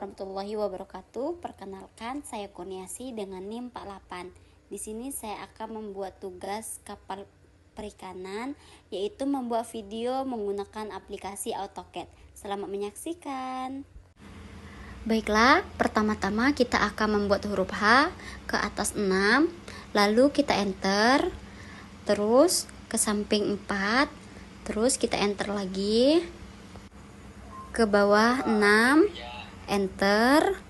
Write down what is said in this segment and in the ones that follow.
warahmatullahi wabarakatuh. Perkenalkan, saya Kurniasi dengan NIM 48. Di sini saya akan membuat tugas kapal perikanan, yaitu membuat video menggunakan aplikasi AutoCAD. Selamat menyaksikan. Baiklah, pertama-tama kita akan membuat huruf H ke atas 6, lalu kita enter, terus ke samping 4, terus kita enter lagi, ke bawah 6, enter,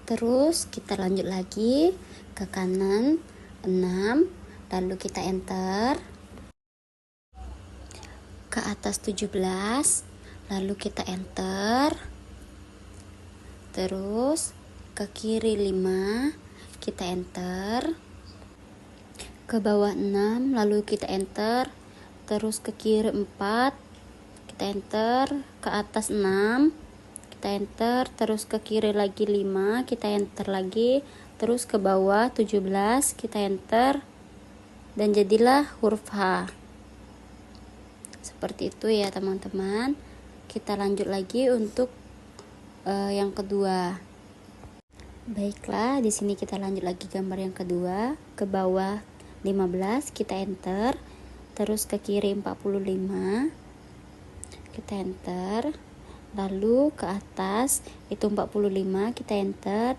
terus kita lanjut lagi ke kanan 6, lalu kita enter, ke atas 17, lalu kita enter, terus ke kiri 5, kita enter, ke bawah 6, lalu kita enter, terus ke kiri 4, kita enter, ke atas 6, kita enter, terus ke kiri lagi 5, kita enter lagi, terus ke bawah 17, kita enter, dan jadilah huruf H. Seperti itu ya teman-teman. Kita lanjut lagi untuk yang kedua. Baiklah, di sini kita lanjut lagi gambar yang kedua, ke bawah 15, kita enter, terus ke kiri 45, kita enter, lalu ke atas itu 45, kita enter,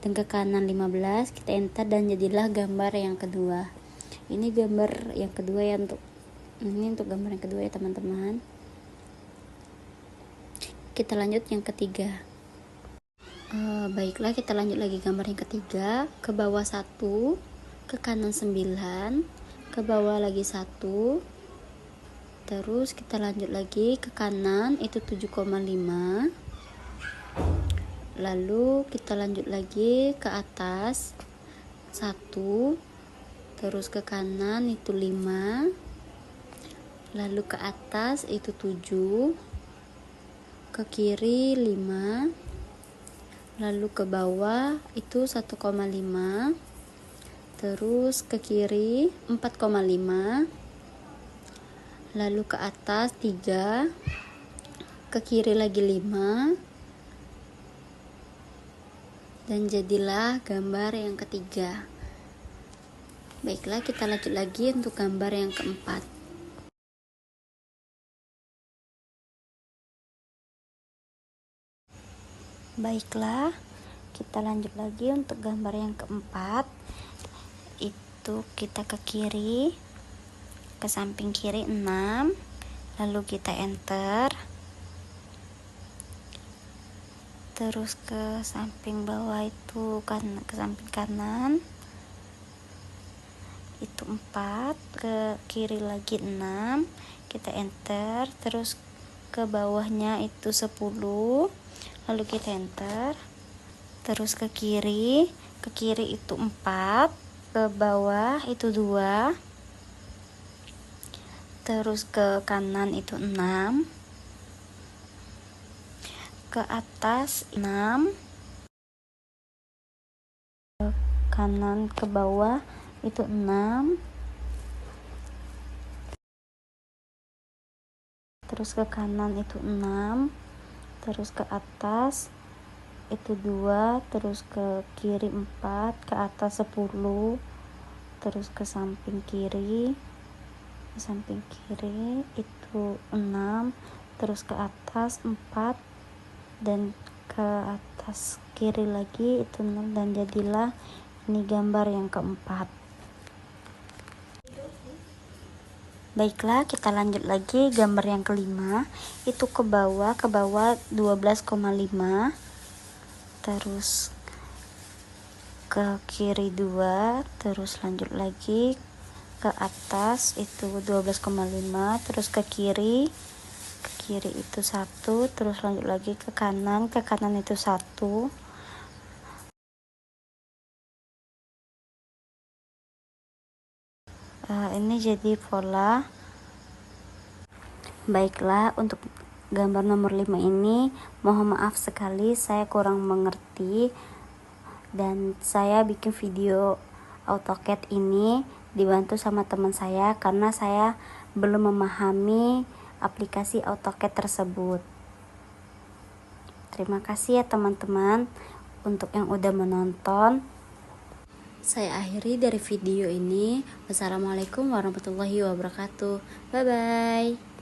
dan ke kanan 15, kita enter, dan jadilah gambar yang kedua. Ini gambar yang kedua ya, untuk gambar yang kedua ya teman-teman. Kita lanjut yang ketiga. Baiklah, kita lanjut lagi gambar yang ketiga, ke bawah 1, ke kanan 9, ke bawah lagi 1, terus kita lanjut lagi ke kanan itu 7,5, lalu kita lanjut lagi ke atas 1, terus ke kanan itu 5, lalu ke atas itu 7, ke kiri 5, lalu ke bawah itu 1,5, terus ke kiri 4,5, lalu ke atas 3, ke kiri lagi 5, dan jadilah gambar yang ketiga. Baiklah, kita lanjut lagi untuk gambar yang keempat. Baiklah, kita lanjut lagi untuk gambar yang keempat. Itu kita ke kiri, ke samping kiri 6, lalu kita enter, terus ke samping bawah itu ke samping kanan itu 4, ke kiri lagi 6, kita enter, terus ke bawahnya itu 10, lalu kita enter, terus ke kiri itu 4, ke bawah itu 2, terus ke kanan itu 6, ke atas 6, ke kanan ke bawah itu 6, terus ke kanan itu 6, terus ke atas itu 2, terus ke kiri 4, ke atas 10, terus ke samping kiri itu 6, terus ke atas 4, dan ke atas kiri lagi itu 6, dan jadilah ini gambar yang keempat. Baiklah, kita lanjut lagi gambar yang kelima, itu ke bawah 12,5, terus ke kiri 2, terus lanjut lagi ke atas itu 12,5, terus ke kiri itu 1, terus lanjut lagi ke kanan itu 1, ini jadi pola. Baiklah, untuk gambar nomor 5 ini mohon maaf sekali saya kurang mengerti, dan saya bikin video AutoCAD ini dibantu sama teman saya karena saya belum memahami aplikasi AutoCAD tersebut. Terima kasih ya teman-teman untuk yang udah menonton. Saya akhiri dari video ini. Wassalamualaikum warahmatullahi wabarakatuh. Bye bye.